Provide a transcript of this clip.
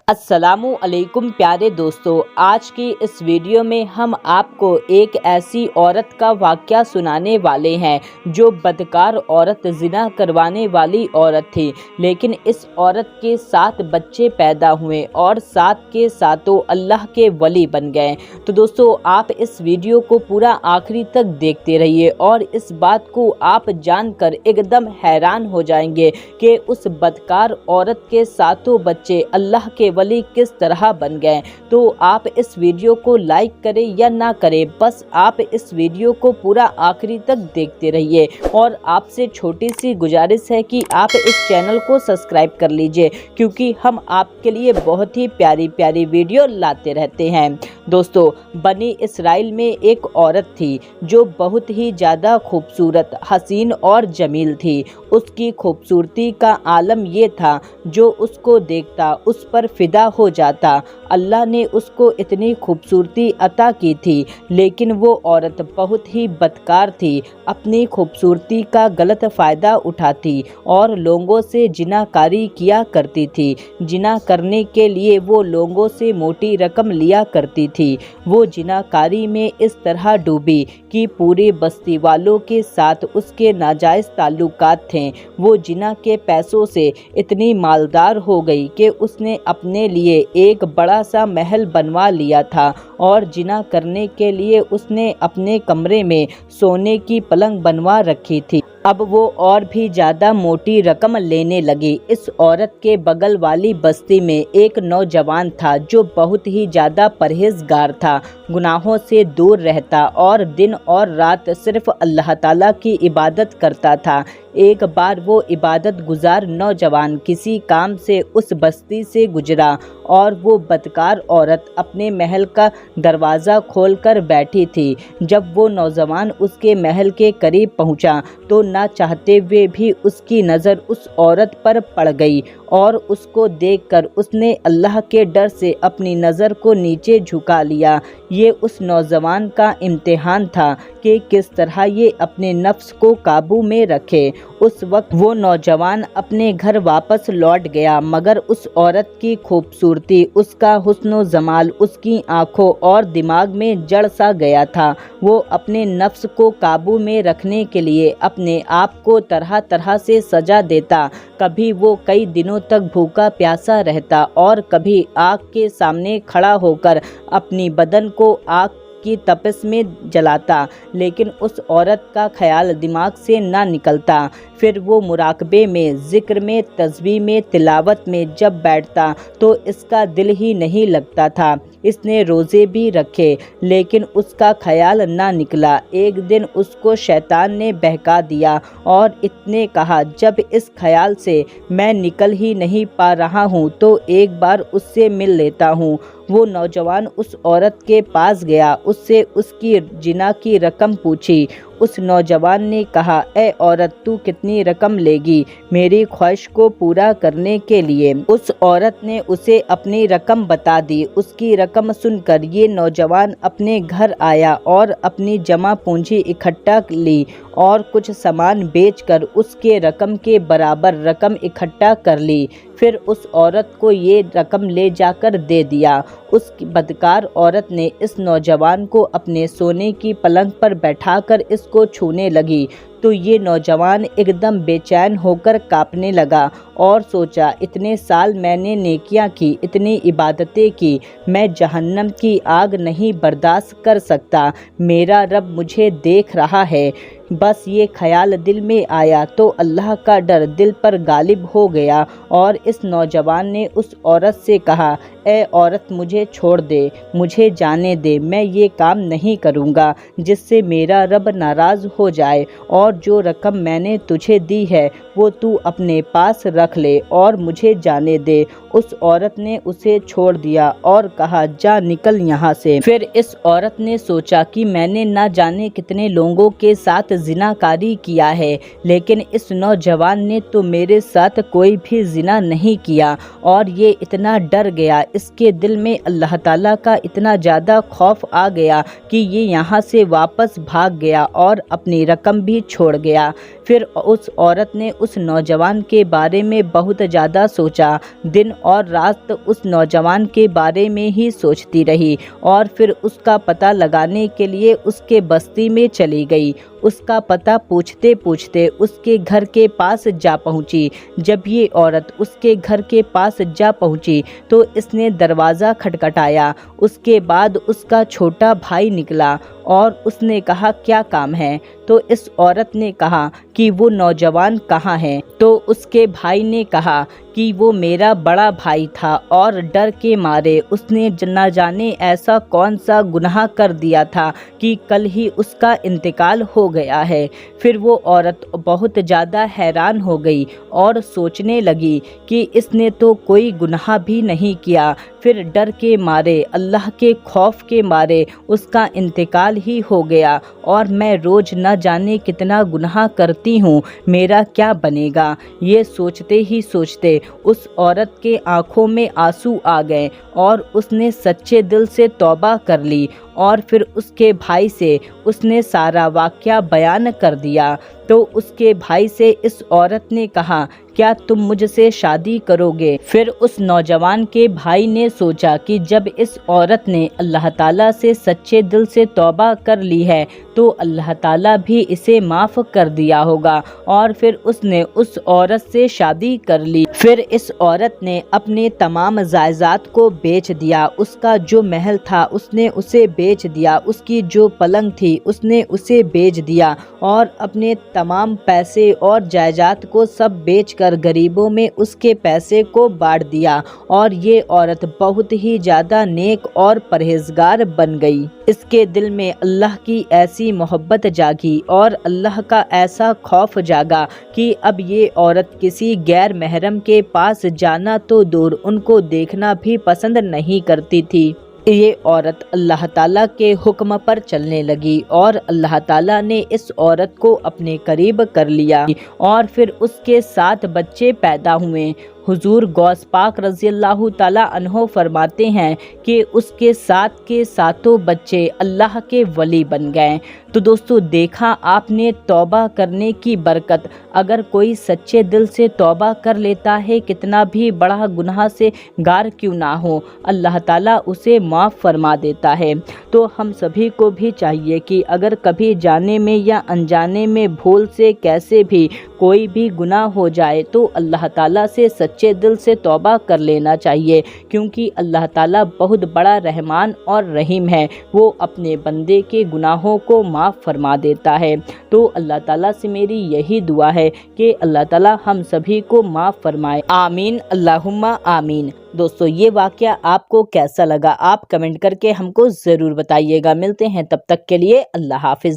अस्सलामु अलैकुम प्यारे दोस्तों, आज की इस वीडियो में हम आपको एक ऐसी औरत का वाक़या सुनाने वाले हैं जो बदकार औरत, ज़िना करवाने वाली औरत थी। लेकिन इस औरत के 7 बच्चे पैदा हुए और 7 के सातों अल्लाह के वली बन गए। तो दोस्तों, आप इस वीडियो को पूरा आखिरी तक देखते रहिए और इस बात को आप जानकर एकदम हैरान हो जाएंगे कि उस बदकार औरत के 7 बच्चे अल्लाह के वली किस तरह बन गए। तो आप इस वीडियो को लाइक करें या ना करें, बस आप इस वीडियो को पूरा आखिरी तक देखते रहिए। और आपसे छोटी सी गुजारिश है कि आप इस चैनल को सब्सक्राइब कर लीजिए, क्योंकि हम आपके लिए बहुत ही प्यारी प्यारी वीडियो लाते रहते हैं। दोस्तों, बनी इसराइल में एक औरत थी जो बहुत ही ज़्यादा खूबसूरत, हसीन और जमील थी। उसकी खूबसूरती का आलम ये था, जो उसको देखता उस पर फिदा हो जाता। अल्लाह ने उसको इतनी खूबसूरती अता की थी, लेकिन वो औरत बहुत ही बदकार थी। अपनी खूबसूरती का गलत फ़ायदा उठाती और लोगों से जिनाकारी किया करती थी। जिना करने के लिए वो लोगों से मोटी रकम लिया करती थी। वो जिनाकारी में इस तरह डूबी कि पूरे बस्ती वालों के साथ उसके नाजायज़ ताल्लुकात थे। वो जिना के पैसों से इतनी मालदार हो गई कि उसने अपने लिए एक बड़ा सा महल बनवा लिया था और जिना करने के लिए उसने अपने कमरे में सोने की पलंग बनवा रखी थी। अब वो और भी ज़्यादा मोटी रकम लेने लगी। इस औरत के बगल वाली बस्ती में एक नौजवान था जो बहुत ही ज़्यादा परहेजगार था, गुनाहों से दूर रहता और दिन और रात सिर्फ अल्लाह ताला की इबादत करता था। एक बार वो इबादत गुजार नौजवान किसी काम से उस बस्ती से गुजरा और वो बदकार औरत अपने महल का दरवाज़ा खोलकर बैठी थी। जब वो नौजवान उसके महल के करीब पहुंचा तो ना चाहते हुए भी उसकी नज़र उस औरत पर पड़ गई और उसको देखकर उसने अल्लाह के डर से अपनी नज़र को नीचे झुका लिया। ये उस नौजवान का इम्तिहान था कि किस तरह ये अपने नफ्स को काबू में रखे। उस वक्त वो नौजवान अपने घर वापस लौट गया, मगर उस औरत की खूबसूरती, उसका हुस्न जमाल उसकी आंखों और दिमाग में जड़ सा गया था। वो अपने नफ्स को काबू में रखने के लिए अपने आप को तरह तरह से सजा देता। कभी वो कई दिनों तक भूखा प्यासा रहता और कभी आग के सामने खड़ा होकर अपनी बदन को आग की तपिश में जलाता, लेकिन उस औरत का ख्याल दिमाग से ना निकलता। फिर वो मुराकबे में, ज़िक्र में, तस्बीह में, तिलावत में जब बैठता तो इसका दिल ही नहीं लगता था। इसने रोज़े भी रखे, लेकिन उसका ख्याल ना निकला। एक दिन उसको शैतान ने बहका दिया और इसने कहा, जब इस ख्याल से मैं निकल ही नहीं पा रहा हूँ तो एक बार उससे मिल लेता हूँ। वो नौजवान उस औरत के पास गया, उससे उसकी जिना की रकम पूछी। उस नौजवान ने कहा, ए औरत, तू कितनी रकम लेगी मेरी ख्वाहिश को पूरा करने के लिए? उस औरत ने उसे अपनी रकम बता दी। उसकी रकम सुनकर ये नौजवान अपने घर आया और अपनी जमा पूंजी इकट्ठा ली और कुछ सामान बेचकर उसके रकम के बराबर रकम इकट्ठा कर ली। फिर उस औरत को ये रकम ले जाकर दे दिया। उस बदकार औरत ने इस नौजवान को अपने सोने की पलंग पर बैठाकर इसको छूने लगी तो ये नौजवान एकदम बेचैन होकर कांपने लगा और सोचा, इतने साल मैंने नेकियां की, इतनी इबादतें की, मैं जहन्नम की आग नहीं बर्दाश्त कर सकता। मेरा रब मुझे देख रहा है। बस ये ख्याल दिल में आया तो अल्लाह का डर दिल पर गालिब हो गया और इस नौजवान ने उस औरत से कहा, ए औरत, मुझे छोड़ दे, मुझे जाने दे। मैं ये काम नहीं करूँगा जिससे मेरा रब नाराज़ हो जाए, और जो रकम मैंने तुझे दी है वो तू अपने पास रख ले और मुझे जाने दे। उस औरत ने उसे छोड़ दिया और कहा, जा निकल यहाँ से। फिर इस औरत ने सोचा कि मैंने ना जाने कितने लोगों के साथ जिनाकारी किया है, लेकिन इस नौजवान ने तो मेरे साथ कोई भी जिना नहीं किया। और ये इतना डर गया, इसके दिल में अल्लाह ताला का इतना ज़्यादा खौफ आ गया कि ये यहाँ से वापस भाग गया और अपनी रकम भी छोड़ چھوڑ گیا۔ پھر اس عورت نے اس نوجوان کے بارے میں بہت زیادہ سوچا، دن اور رات اس نوجوان کے بارے میں ہی سوچتی رہی، اور پھر اس کا پتہ لگانے کے لیے اس کے بستی میں چلی گئی۔ اس کا پتہ پوچھتے پوچھتے اس کے گھر کے پاس جا پہنچی۔ جب یہ عورت اس کے گھر کے پاس جا پہنچی تو اس نے دروازہ کھٹکھٹایا۔ اس کے بعد اس کا چھوٹا بھائی نکلا اور اس نے کہا کیا کام ہے؟ تو اس عورت نے کہا کہ وہ نوجوان کہاں ہے؟ تو اس کے بھائی نے کہا کہ وہ میرا بڑا بھائی تھا اور ڈر کے مارے اس نے نہ جانے ایسا کون سا گناہ کر دیا تھا کہ کل ہی اس کا انتقال ہو گیا ہے۔ پھر وہ عورت بہت زیادہ حیران ہو گئی اور سوچنے لگی کہ اس نے تو کوئی گناہ بھی نہیں کیا، پھر ڈر کے مارے، اللہ کے خوف کے مارے اس کا انتقال ہی ہو گیا، اور میں روز نہ جانے کتنا گناہ کرتی ہوں، میرا کیا بنے گا؟ یہ سوچتے ہی سوچتے اس عورت کے آنکھوں میں آنسو آ گئے اور اس نے سچے دل سے توبہ کر لی، اور پھر اس کے بھائی سے اس نے سارا واقعہ بیان کر دیا۔ تو اس کے بھائی سے اس عورت نے کہا کیا تم مجھ سے شادی کرو گے؟ پھر اس نوجوان کے بھائی نے سوچا کہ جب اس عورت نے اللہ تعالیٰ سے سچے دل سے توبہ کر لی ہے تو اللہ تعالیٰ بھی اسے معاف کر دیا ہوگا، اور پھر اس نے اس عورت سے شادی کر لی۔ پھر اس عورت نے اپنے تمام جائیداد کو بیچ دیا، اس کا جو محل تھا اس نے اسے بیچ دیا، اس کی جو پلنگ تھی اس نے اسے بیچ دیا، اور اپنے تمام پیسے اور جائیداد کو سب بیچ کر غریبوں میں اس کے پیسے کو بانٹ دیا، اور یہ عورت بہت ہی زیادہ نیک اور پرہیزگار بن گئی۔ اس کے دل میں اللہ کی ایسی محبت جاگی اور اللہ کا ایسا خوف جاگا کہ اب یہ عورت کسی غیر محرم کے پاس جانا تو دور، ان کو دیکھنا بھی پسند نہیں کرتی تھی۔ یہ عورت اللہ تعالیٰ کے حکم پر چلنے لگی اور اللہ تعالیٰ نے اس عورت کو اپنے قریب کر لیا، اور پھر اس کے 7 بچے پیدا ہوئے۔ حضور غوث پاک رضی اللہ تعالیٰ عنہ فرماتے ہیں کہ اس کے 7 کے 7 بچے اللہ کے ولی بن گئے۔ تو دوستو دیکھا آپ نے توبہ کرنے کی برکت، اگر کوئی سچے دل سے توبہ کر لیتا ہے کتنا بھی بڑا گناہ سے گار کیوں نہ ہو، اللہ تعالیٰ اسے معاف فرما دیتا ہے۔ تو ہم سبھی کو بھی چاہیے کہ اگر کبھی جانے میں یا انجانے میں بھول سے کیسے بھی کوئی بھی گناہ ہو جائے تو اللہ تعالیٰ سے سچے دل سے توبہ کر لینا چاہیے، کیونکہ اللہ تعالیٰ بہت بڑا رحمان اور رحیم ہے، وہ اپنے بندے کے گناہوں کو معاف فرما دیتا ہے۔ تو اللہ تعالیٰ سے میری یہی دعا ہے کہ اللہ تعالیٰ ہم سبھی کو معاف فرمائے، آمین اللہم آمین۔ دوستو یہ واقعہ آپ کو کیسا لگا آپ کمنٹ کر کے ہم کو ضرور بتائیے گا۔ ملتے ہیں تب تک کے لیے اللہ حافظ۔